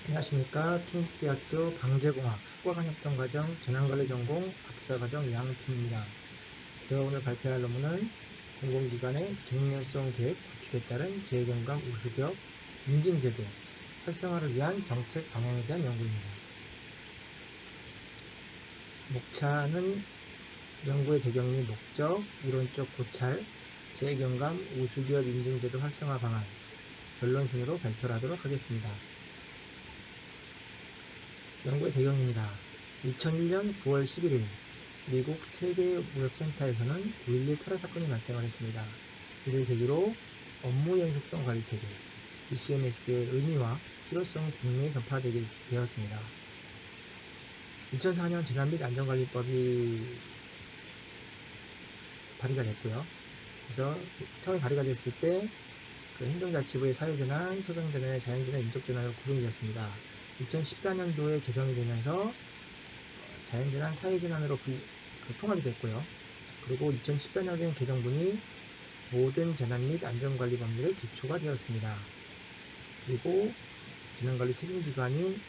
안녕하십니까. 충북대학교 방재공학 학과간협동과정 재난관리전공 박사과정 양준입니다. 제가 오늘 발표할 논문은 공공기관의 기능연수성 계획 구축에 따른 재경감 우수기업 인증제도 활성화를 위한 정책 방향에 대한 연구입니다. 목차는 연구의 배경 및 목적, 이론적 고찰, 재경감 우수기업 인증제도 활성화 방안, 결론 순으로 발표를 하도록 하겠습니다. 연구의 배경입니다. 2001년 9월 11일 미국 세계무역센터에서는 9.11 테러 사건이 발생을 했습니다. 이를 계기로 업무 연속성 관리체계 BCMS의 의미와 필요성이 국내에 전파되게 되었습니다. 2004년 재난 및 안전관리법이 발의가 됐고요. 그래서 처음에 발의가 됐을 때 행정자치부의 사회재난, 소정재난의 자연재난, 인적재난으로 구분이 되었습니다. 2014년도에 개정이 되면서 자연재난, 사회재난으로 통합이 됐고요. 그리고 2014년에는 개정분이 모든 재난 및 안전관리 법률의 기초가 되었습니다. 그리고 재난관리 책임기관은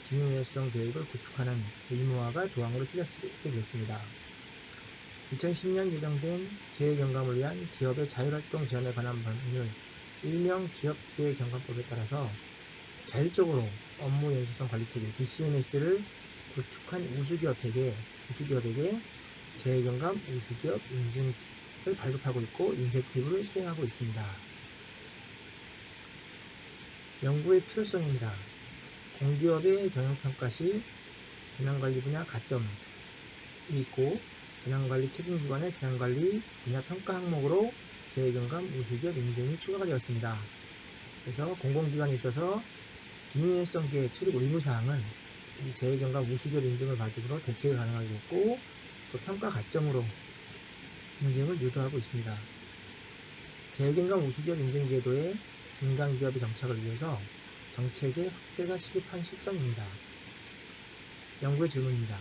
기능유연성 계획을 구축하는 의무화가 조항으로 실렸게 됐습니다. 2010년 제정된 재경감을 위한 기업의 자율활동 지원에 관한 법률 일명 기업재경감법에 따라서 자율적으로 업무 연수성 관리체계 BCMS를 구축한 우수기업에게 재경감 우수기업 인증을 발급하고 있고 인센티브를 시행하고 있습니다. 연구의 필요성입니다. 공기업의 경영평가 시 재난관리 분야 가점이 있고 재난관리 책임기관의 재난관리 분야 평가 항목으로 재경감 우수기업 인증이 추가가 되었습니다. 그래서 공공기관에 있어서 기능연수성 계획 수립 의무사항은 이 재경감 우수기업 인증을 바탕으로 대체가 가능하게 됐고 또 평가 가점으로 인증을 유도하고 있습니다. 재경감 우수기업 인증제도의 민간기업의 정착을 위해서 정책의 확대가 시급한 시점입니다. 연구의 질문입니다.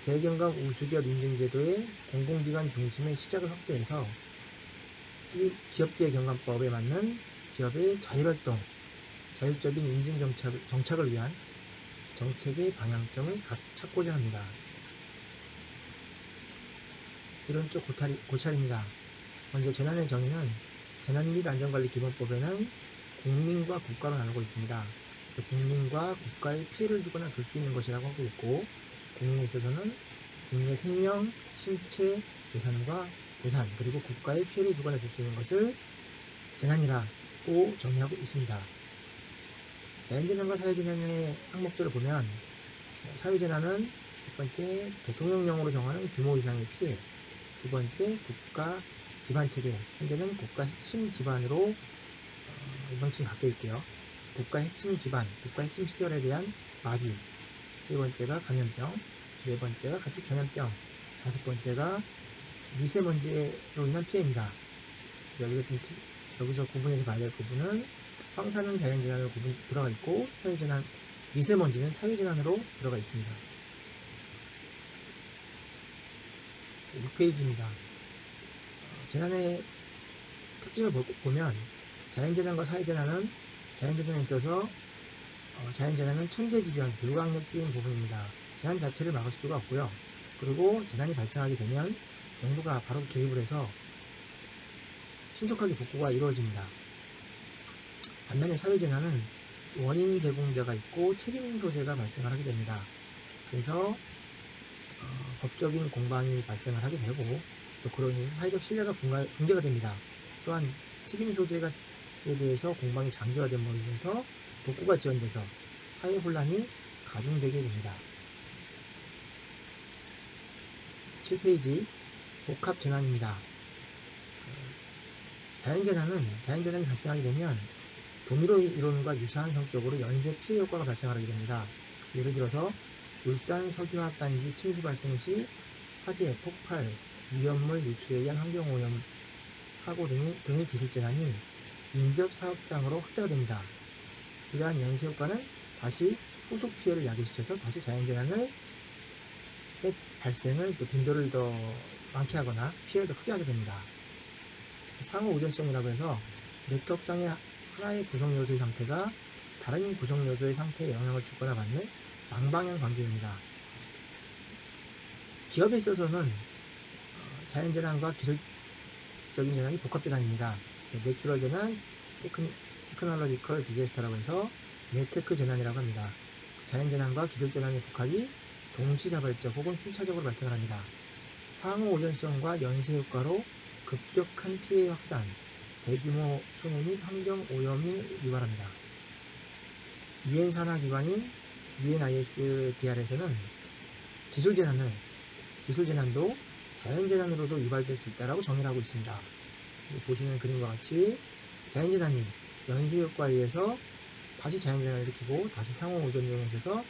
재경감 우수기업 인증제도의 공공기관 중심의 시작을 확대해서 기업재경감법에 맞는 기업의 자율활동, 자율적인 인증 정착을 위한 정책의 방향점을 찾고자 합니다. 이론적 고찰입니다. 먼저 재난의 정의는 재난 및 안전관리 기본법에는 국민과 국가로 나누고 있습니다. 그래서 국민과 국가에 피해를 주거나 줄 수 있는 것이라고 하고 있고 국민에 있어서는 국민의 생명, 신체, 재산과 재산 그리고 국가에 피해를 주거나 줄 수 있는 것을 재난이라고 정의하고 있습니다. 자연재난과 사회재난의 항목들을 보면 사회재난은 첫 번째 대통령령으로 정하는 규모 이상의 피해, 두 번째 국가 기반체계, 현재는 국가 핵심 기반으로 명칭이 바뀌어 있고요. 국가 핵심 기반, 국가 핵심 시설에 대한 마비, 세 번째가 감염병, 네 번째가 가축 전염병, 다섯 번째가 미세먼지로 인한 피해입니다. 여기서 구분해서 봐야 될 부분은 황사는 자연재난으로 들어가 있고 사회재난, 미세먼지는 사회재난으로 들어가 있습니다. 6페이지입니다. 재난의 특징을 보면 자연재난과 사회재난은 자연재난에 있어서 자연재난은 천재지변, 불가항력적인 부분입니다. 재난 자체를 막을 수가 없고요. 그리고 재난이 발생하게 되면 정부가 바로 개입을 해서 신속하게 복구가 이루어집니다. 반면에 사회재난은 원인 제공자가 있고 책임 소재가 발생을 하게 됩니다. 그래서 법적인 공방이 발생을 하게 되고 또 그로 인해서 사회적 신뢰가 붕괴가 됩니다. 또한 책임 소재에 대해서 공방이 장기화되면서 복구가 지연돼서 사회 혼란이 가중되게 됩니다. 7페이지 복합 재난입니다. 자연재난이 발생하게 되면 도미노 이론과 유사한 성격으로 연쇄 피해 효과가 발생하게 됩니다. 예를 들어서 울산 석유화학단지 침수 발생 시 화재, 폭발, 위험물 유출에 의한 환경오염, 사고 등의 기술재난이 인접 사업장으로 확대가 됩니다. 이러한 연쇄 효과는 다시 후속 피해를 야기시켜서 다시 자연재난의 발생을 또 빈도를 더 많게 하거나 피해를 더 크게 하게 됩니다. 상호 의존성이라고 해서 네트워크상의 하나의 구성 요소의 상태가 다른 구성 요소의 상태에 영향을 주거나 받는 양방향 관계입니다. 기업에 있어서는 자연재난과 기술적인 재난이 복합재난입니다. 내추럴 재난, 테크놀로지컬 디제스터라고 해서 네테크 재난이라고 합니다. 자연재난과 기술재난의 복합이 동시다발적 혹은 순차적으로 발생합니다. 상호 오전성과 연쇄 효과로 급격한 피해 확산, 대규모 손해 및 환경 오염을 유발합니다. 유엔 산하 기관인 UNISDR에서는 기술재난도 자연재난으로도 유발될 수 있다고 정의를 하고 있습니다. 보시는 그림과 같이 자연재난이 연쇄 효과에 의해서 다시 자연재난을 일으키고 다시 상호 오전 요인에 있어서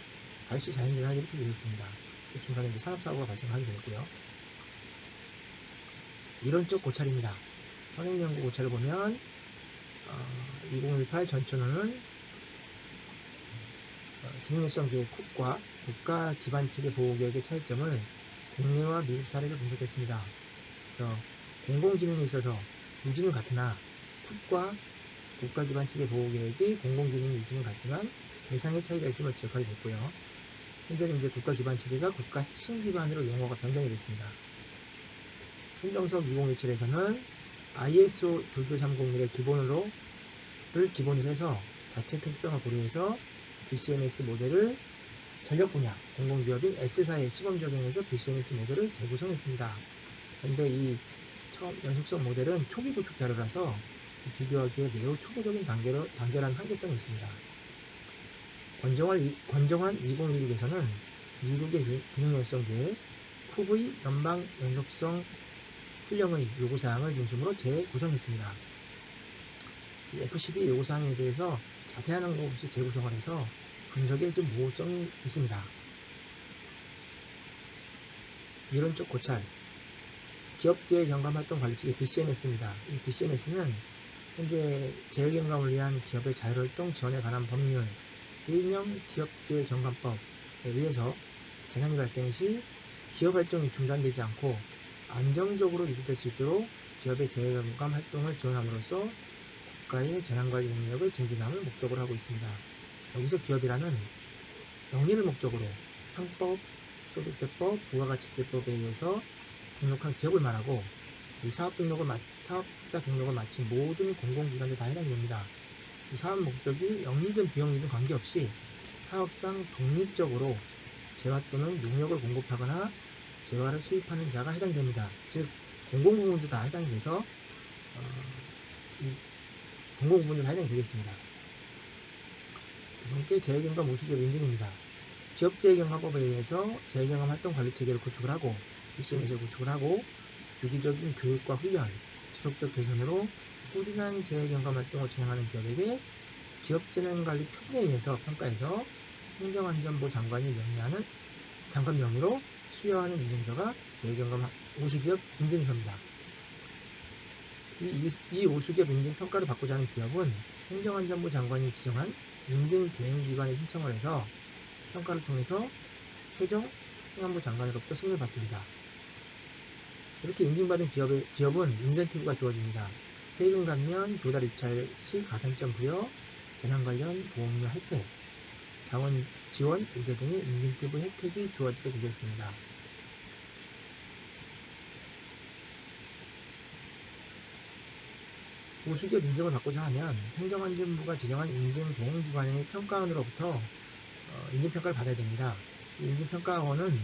다시 자연재난을 일으키게 되어 있습니다. 그 중간에 이제 산업사고가 발생하게 되고요. 이론적 고찰입니다. 선행연구 고찰을 보면 2018 전춘호는 기능성 계획 쿱과 국가 기반 체계 보호 계획의 차이점을 국내와 미국 사례를 분석했습니다. 그래서 공공기능에 있어서 유지는 같으나 쿱과 국가 기반 체계 보호 계획이 공공기능 유지는 같지만 대상의 차이가 있음을 지적하게 됐고요. 현재는 이제 국가 기반 체계가 국가 핵심 기반으로 용어가 변경이 됐습니다. 순정석 2017에서는 ISO 22301의 기본으로 해서 자체 특성을 고려해서 BCMS 모델을 전력 분야 공공기업인 S사에 시범 적용해서 BCMS 모델을 재구성했습니다. 그런데 이 처음 연속성 모델은 초기 구축 자료라서 비교하기에 매우 초보적인 단계라는 한계성이 있습니다. 권정환 2016에서는 미국의 기능 연속성 계획 쿱의 연방 연속성 훈령의 요구사항을 중심으로 재구성했습니다. FCD 요구사항에 대해서 자세한 언급 없이 재구성을 해서 분석에 좀 모호성이 있습니다. 이론적 고찰 기업재해 경감활동 관리체계 BCMS입니다. 이 BCMS는 현재 재해경감을 위한 기업의 자율활동 지원에 관한 법률 일명 기업재해 경감법에 의해서 재난이 발생 시 기업활동이 중단되지 않고 안정적으로 유지될 수 있도록 기업의 재해경감 활동을 지원함으로써 국가의 재난관리 능력을 증진함을 목적으로 하고 있습니다. 여기서 기업이라는 영리를 목적으로 상법, 소득세법, 부가가치세법에 의해서 등록한 기업을 말하고 이 사업자 등록을 마친 모든 공공기관들 다 해당이 됩니다. 이 사업 목적이 영리든 비영리든 관계없이 사업상 독립적으로 재화 또는 용역을 공급하거나 재화를 수입하는 자가 해당이 됩니다. 즉 공공부문도 다 해당이 돼서 이 공공부문도 다 해당이 되겠습니다. 두 번째, 재해경감 우수기업 인증입니다. 기업재해경감법에 의해서 재해경감 활동 관리 체계를 구축을 하고 BCMS를 구축을 하고 주기적인 교육과 훈련, 지속적 개선으로 꾸준한 재해경감 활동을 진행하는 기업에게 기업재난관리 표준에 의해서 평가해서 행정안전부 장관이 명의하는 장관 명의로 수여하는 인증서가 재해경감 우수기업 인증서입니다. 이 우수기업 인증평가를 받고자 하는 기업은 행정안전부 장관이 지정한 인증대행기관에 신청을 해서 평가를 통해서 최종 행안부 장관으로부터 승인을 받습니다. 이렇게 인증받은 기업은 인센티브가 주어집니다. 세금 감면, 도달 입찰 시 가산점 부여, 재난 관련 보험료 혜택, 자원 지원 우대 등의 인센티브 혜택이 주어지게 되겠습니다. 우수기업 인증을 받고자 하면 행정안전부가 지정한 인증 대행기관의 평가원으로부터 인증평가를 받아야 됩니다. 이 인증평가원은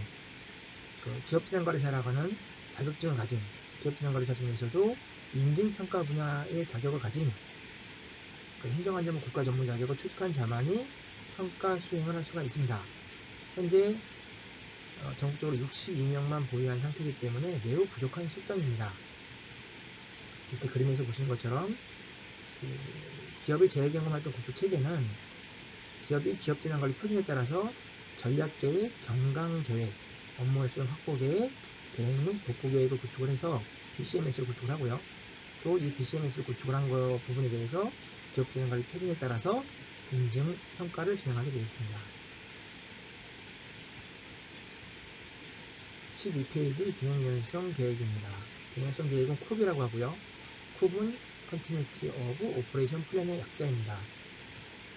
기업재난관리사라고 하는 자격증을 가진 기업재난관리사 중에서도 인증평가 분야의 자격을 가진 행정안전부 국가 전문 자격을 취득한 자만이 평가 수행을 할 수가 있습니다. 현재 전국적으로 62명만 보유한 상태이기 때문에 매우 부족한 실정입니다. 이렇게 그림에서 보시는 것처럼 기업의 재해경감활동 구축 체계는 기업이 기업재난관리 표준에 따라서 전략계획, 경강계획, 업무의 수행 확보계획, 대행 및 복구계획을 구축을 해서 BCMS를 구축을 하고요. 또 이 BCMS를 구축을 한 부분에 대해서 기업재난관리 표준에 따라서 인증 평가를 진행하게 되어 있습니다. 12페이지 기능연성 계획입니다. 기능연성 계획은 쿱이라고 하고요. 쿱은 Continuity of Operation Plan의 약자입니다.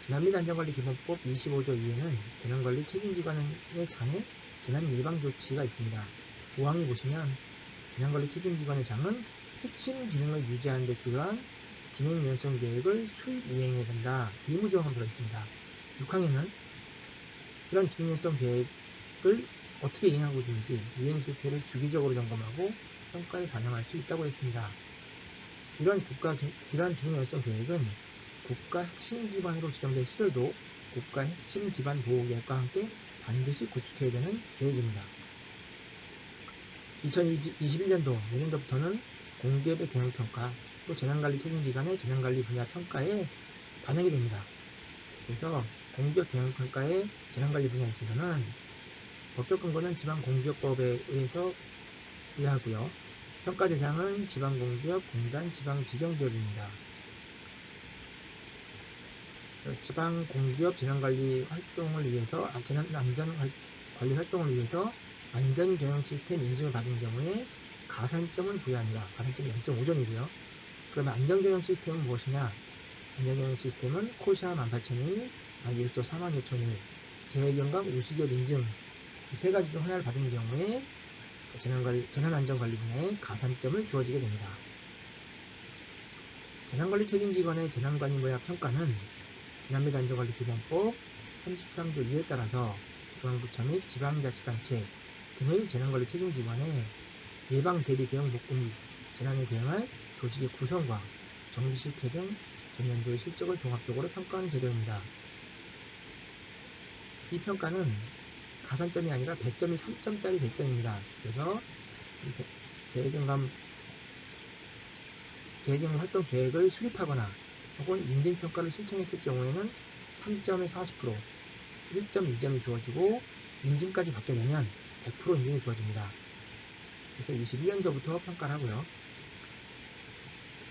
재난및안전관리기본법 25조 2에는 재난관리 책임기관의 장에 재난예방조치가 있습니다. 5항에 보시면 재난관리 책임기관의 장은 핵심 기능을 유지하는 데 필요한 기능 연성 계획을 수립 이행해야 된다. 의무조항으로 들어있습니다. 6항에는 이런 기능 연성 계획을 어떻게 이행하고 있는지 이행 실태를 주기적으로 점검하고 평가에 반영할 수 있다고 했습니다. 이러한 기능 연성 계획은 국가 핵심 기반으로 지정된 시설도 국가 핵심 기반 보호 계획과 함께 반드시 구축해야 되는 계획입니다. 2021년도 내년도부터는 공기업의 경영평가 또 재난관리 책임기관의 재난관리 분야 평가에 반영이 됩니다. 그래서 공기업 경영평가의 재난관리 분야에 있어서는 법적 근거는 지방공기업법에 의하고요. 평가 대상은 지방공기업, 공단, 지방직영기업입니다. 지방공기업 재난관리 활동을 위해서 재난안전관리 활동을 위해서 안전경영 시스템 인증을 받은 경우에 가산점을 부여합니다. 가산점이 0.5점이고요. 그러면 안전경영 시스템은 무엇이냐? 안전경영 시스템은 코샤 18,001, ISO 45001, 재해경감 우수기업 인증 이 세 가지 중 하나를 받은 경우에 재난안전관리 분야에 가산점을 주어지게 됩니다. 재난관리 책임기관의 재난관리 분야 평가는 재난및안전관리기본법 33조 2에 따라서 중앙부처 및 지방자치단체 등의 재난관리 책임기관의 예방 대비 대응 복구 및 재난에 대응할 조직의 구성과 정비 실태 등 전년도의 실적을 종합적으로 평가하는 제도입니다. 이 평가는 가산점이 아니라 100점이 3점짜리 100점입니다. 그래서 재해경감 활동 계획을 수립하거나 혹은 인증평가를 신청했을 경우에는 3점에 40%, 1.2점이 주어지고 인증까지 받게 되면 100% 인증이 주어집니다. 그래서 21년도부터 평가를 하고요.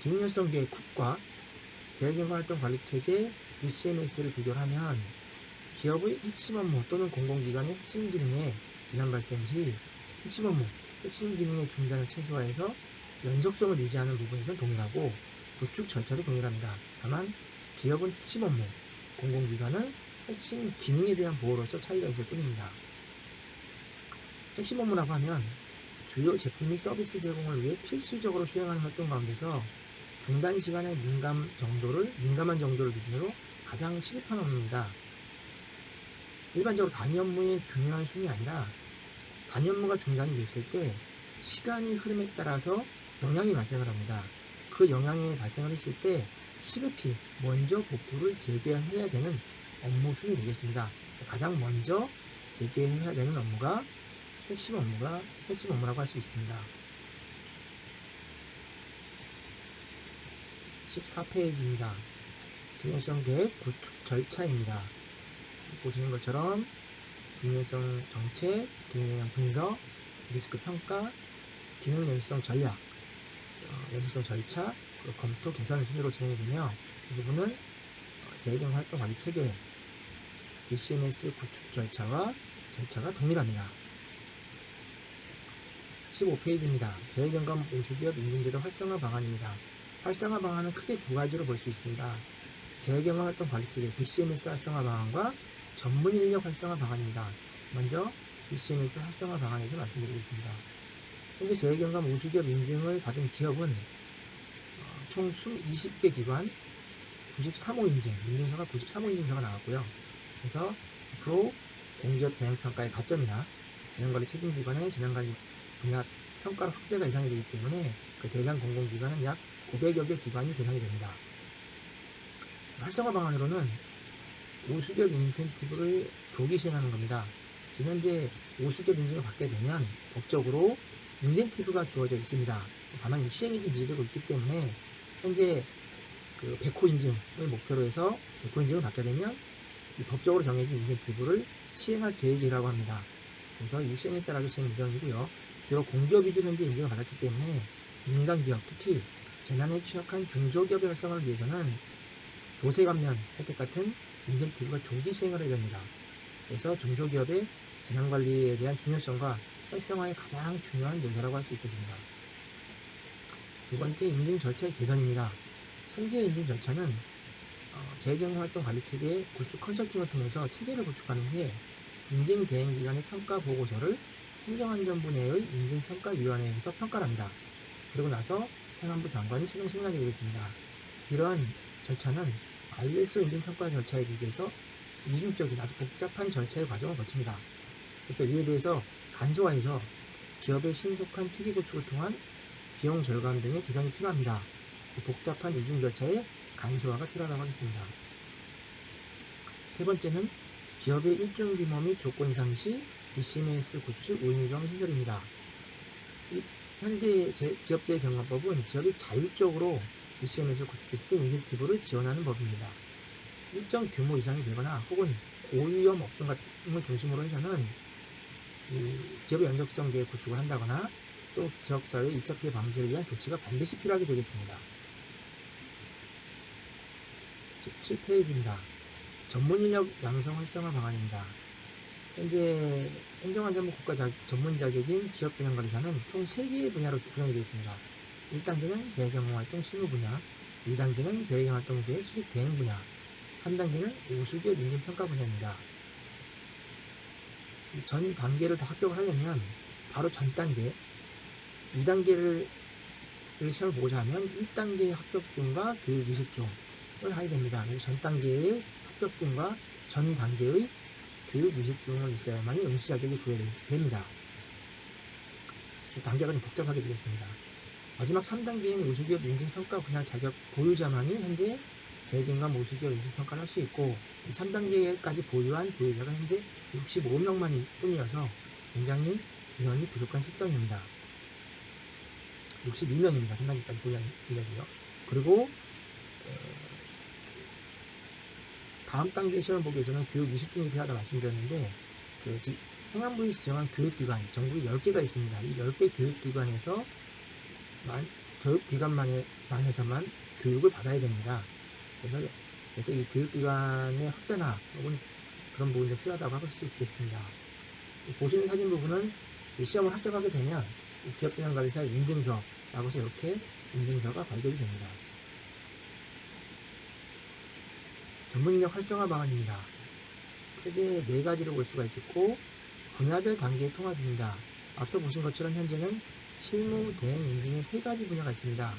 기능연성 계획 쿱과 재해경감 활동 관리체계 BCMS를 비교를 하면 기업의 핵심 업무 또는 공공기관의 핵심 기능에 재난 발생 시 핵심 업무, 핵심 기능의 중단을 최소화해서 연속성을 유지하는 부분에선 동일하고 구축 절차도 동일합니다. 다만 기업은 핵심 업무, 공공기관은 핵심 기능에 대한 보호로서 차이가 있을 뿐입니다. 핵심 업무라고 하면 주요 제품 및 서비스 제공을 위해 필수적으로 수행하는 활동 가운데서 중단 시간의 민감한 정도를 기준으로 가장 시급한 업무입니다. 일반적으로 단위 업무의 중요한 순이 아니라 단위 업무가 중단이 됐을 때 시간이 흐름에 따라서 영향이 발생을 합니다. 그 영향이 발생을 했을 때 시급히 먼저 복구를 재개해야 되는 업무 순이 되겠습니다. 가장 먼저 재개해야 되는 업무가 핵심 업무라고 할 수 있습니다. 14페이지입니다. 기능성 계획 구축 절차입니다. 보시는 것처럼 기능연성 정책, 기능영향 분석, 리스크 평가, 기능 연수성 전략, 연수성 절차, 검토, 개선 순으로 진행이 되며 이 부분은 재해경 활동 관리 체계, BCMS 구축 절차가 동일합니다. 15페이지입니다. 재해경감 우수기업 인증제도 활성화 방안입니다. 활성화 방안은 크게 두 가지로 볼 수 있습니다. 재해경감 활동 관리 체계 BCMS 활성화 방안과 전문 인력 활성화 방안입니다. 먼저 BCMS 활성화 방안에 대해서 말씀드리겠습니다. 현재 재해경감 우수기업 인증을 받은 기업은 총 20개 기관 93호 인증서가 93호 인증서가 나왔고요. 그래서 앞으로 공기업 경영평가의 가점이나 재난관리 책임기관의 재난관리 분야 평가로 확대가 예상이 되기 때문에 그 대상 공공기관은 약 900여 개 기관이 대상이 됩니다. 활성화 방안으로는 우수기업 인센티브를 조기 시행하는 겁니다. 지금 현재 우수기업 인증을 받게 되면 법적으로 인센티브가 주어져 있습니다. 다만 시행이 좀 늦어지고 있기 때문에 현재 그 100호 인증을 목표로 해서 100호 인증을 받게 되면 이 법적으로 정해진 인센티브를 시행할 계획이라고 합니다. 그래서 이 시행에 따라서 진행 예정이고요. 주로 공기업 위주로 현재 인증을 받았기 때문에 민간기업, 특히 재난에 취약한 중소기업의 활성화를 위해서는 조세 감면 혜택 같은 인센티브가 조기 시행을 해야 됩니다. 그래서 중소기업의 재난관리에 대한 중요성과 활성화의 가장 중요한 요소라고 할 수 있겠습니다. 두 번째, 인증 절차의 개선입니다. 현재 인증 절차는 재경영활동 관리체계 구축 컨설팅을 통해서 체계를 구축하는 후에 인증 대행기관의 평가 보고서를 행정안전부 내의 인증평가위원회에서 평가를 합니다. 그리고 나서 행안부 장관이 최종 승인하게 되겠습니다. 이러한 절차는 ISO 인증평가 절차에 비해서 이중적인 아주 복잡한 절차의 과정을 거칩니다. 그래서 이에 대해서 간소화해서 기업의 신속한 체계 구축을 통한 비용 절감 등의 개선이 필요합니다. 복잡한 이중 절차의 간소화가 필요하다고 하겠습니다. 세 번째는 기업의 일정 규모 및 조건 이상 시 BCMS 구축 의무조항 신설입니다. 현재 기업재해경감법은 기업이 자율적으로 BCMS를 구축했을 때 인센티브를 지원하는 법입니다. 일정 규모 이상이 되거나 혹은 고위험 업종 등을 중심으로 해서는 기업의 연속성 계획 구축을 한다거나 또 지역사회 2차 피해 방지를 위한 조치가 반드시 필요하게 되겠습니다. 17페이지입니다. 전문인력 양성 활성화 방안입니다. 현재 행정안전부 국가 전문 자격인 기업재난관리사는 총 3개의 분야로 구성이 되어 있습니다. 1단계는 재경영활동 실무 분야, 2단계는 재경영활동 계획 수립 대행 분야, 3단계는 우수기업 인증평가 분야입니다. 전 단계를 다 합격을 하려면 바로 전 단계 2단계를 시험을 보고자 하면 1단계 합격증과 교육 이수증을 하게 됩니다. 그래서 전 단계의 합격증과 전 단계의 교육 이수증을 있어야만이 응시 자격이 부여됩니다. 그래서 단계가 좀 복잡하게 되겠습니다. 마지막 3단계인 우수기업 인증평가 분야 자격 보유자만이 현재 재경감 우수기업 인증평가를 할 수 있고 3단계까지 보유한 보유자가 현재 65명만이 뿐이어서 굉장히 인원이 부족한 실정입니다. 62명입니다. 3단계까지 보유한 인력이요. 그리고 다음 단계 시험을 보기 위해서는 교육 이수증이 필요하다고 말씀드렸는데 행안부에 지정한 교육기관, 전국에 10개가 있습니다. 이 10개 교육기관에서 교육기관만에서만 교육을 받아야 됩니다. 그래서 이 교육기관의 확대나 혹은 그런 부분이 필요하다고 할 수 있겠습니다. 보시는 사진 부분은 이 시험을 합격하게 되면 기업재난관리사 인증서라고 해서 이렇게 인증서가 발급이 됩니다. 전문인력 활성화 방안입니다. 크게 4가지로 볼 수가 있겠고 분야별 단계의 통합입니다. 앞서 보신 것처럼 현재는 실무, 대행, 인증의 3가지 분야가 있습니다.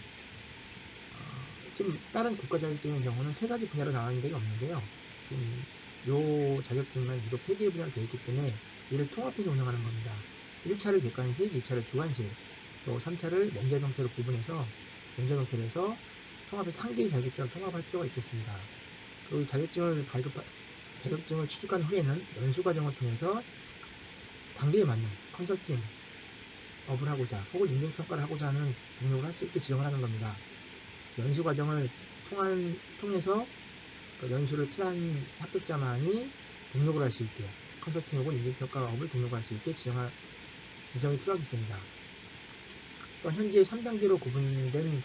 지금 다른 국가 자격증의 경우는 3가지 분야로 나가는 데가 없는데요. 지금 이 자격증만 유독 3개의 분야로 되어 있기 때문에 이를 통합해서 운영하는 겁니다. 1차를 객관식, 2차를 주관식, 또 3차를 면접 형태로 구분해서 면접 형태로 해서 통합해서 1개의 자격증을 통합할 필요가 있겠습니다. 그리고 자격증을 취득한 후에는 연수 과정을 통해서 단계에 맞는 컨설팅 업을 하고자 혹은 인증평가를 하고자 하는 등록을 할 수 있게 지정을 하는 겁니다. 연수 과정을 통해서 연수를 필요한 합격자만이 등록을 할 수 있게 컨설팅 혹은 인증평가업을 등록할 수 있게 지정이 필요하겠습니다. 또 현재 3단계로 구분된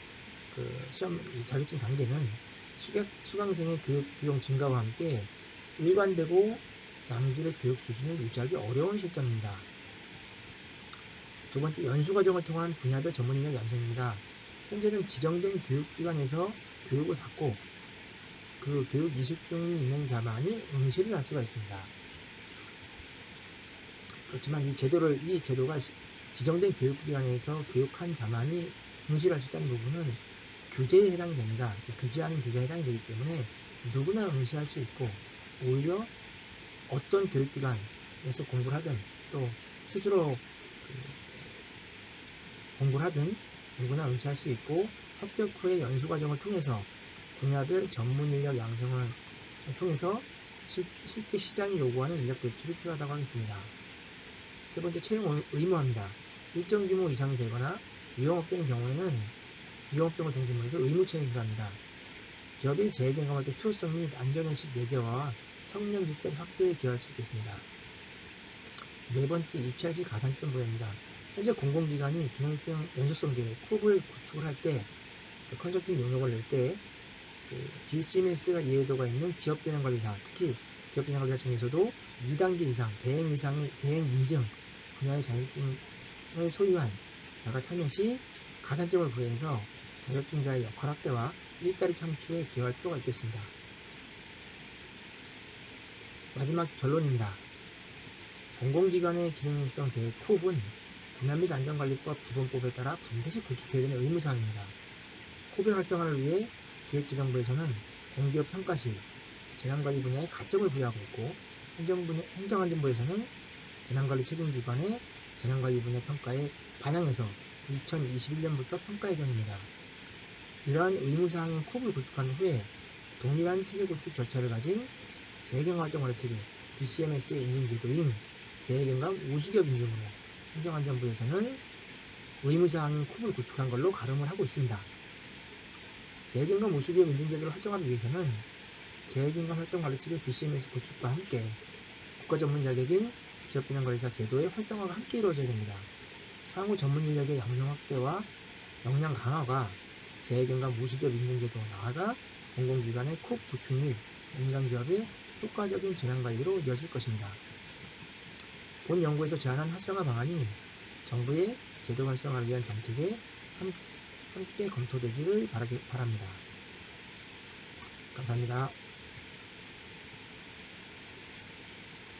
시험 자격증 단계는 수강생의 교육 비용 증가와 함께 일관되고 양질의 교육 수준을 유지하기 어려운 실정입니다. 두 번째, 연수 과정을 통한 분야별 전문인력 양성입니다. 현재는 지정된 교육기관에서 교육을 받고 그 교육 이수증이 있는 자만이 응시를 할 수가 있습니다. 그렇지만 이 제도가 지정된 교육기관에서 교육한 자만이 응시를 할 수 있다는 부분은 규제에 해당이 됩니다. 규제하는 규제에 해당이 되기 때문에 누구나 응시할 수 있고 오히려 어떤 교육기관에서 공부를 하든 또 스스로 공부를 하든 누구나 응시할 수 있고 합격 후에 연수 과정을 통해서 분야별 전문인력 양성을 통해서 실제 시장이 요구하는 인력 배출이 필요하다고 하겠습니다. 세 번째, 채용 의무화입니다. 일정 규모 이상이 되거나 위험업종인 경우에는 위험업종을 중심으로 해서 의무 채용이 필요합니다. 기업의 재경감할 때 필요성 및 안전의식 내재화와 청년 일자리 확대에 기여할 수 있겠습니다. 네 번째, 입찰시 가산점 부여입니다. 현재 공공기관이 기능성 연수성 계획, 쿱을 구축을 할 때 컨설팅 용역을 낼 때 BCMS가 이해도가 있는 기업재난관리사, 특히 기업재난관리사 중에서도 2단계 이상, 대행 인증 분야의 자격증을 소유한 자가 참여 시 가산점을 부여해서 자격증자의 역할 확대와 일자리 창출에 기여할 필요가 있겠습니다. 마지막 결론입니다. 공공기관의 기능성 계획 쿱은 재난 및 안전관리법 기본법에 따라 반드시 구축해야 되는 의무사항입니다. 쿱의 활성화를 위해 기획재정부에서는 공기업 평가 시 재난관리 분야에 가점을 부여하고 있고, 행정안전부에서는 재난관리 책임기관의 재난관리 분야 평가에 반영해서 2021년부터 평가 예정입니다. 이러한 의무사항인 쿱을 구축한 후에 동일한 체계구축 절차를 가진 재해경감활동관리체계 BCMS의 인증제도인 재해경감 우수기업 인증으로 행정안전부에서는 의무사항인 쿱을 구축한 걸로 가름을 하고 있습니다. 재해경감 우수기업 인증제도를 활성화하기 위해서는 재해경감활동관리체계 BCMS 구축과 함께 국가전문 자격인 기업재난관리사 제도의 활성화가 함께 이루어져야 됩니다. 향후 전문 인력의 양성 확대와 역량 강화가 재해경감 우수기업 인증제도 나아가 공공기관의 쿱 구축 및 민간기업의 효과적인 재난관리로 이어질 것입니다. 본 연구에서 제안한 활성화 방안이 정부의 제도 활성화를 위한 정책에 함께 검토되기를 바랍니다. 감사합니다.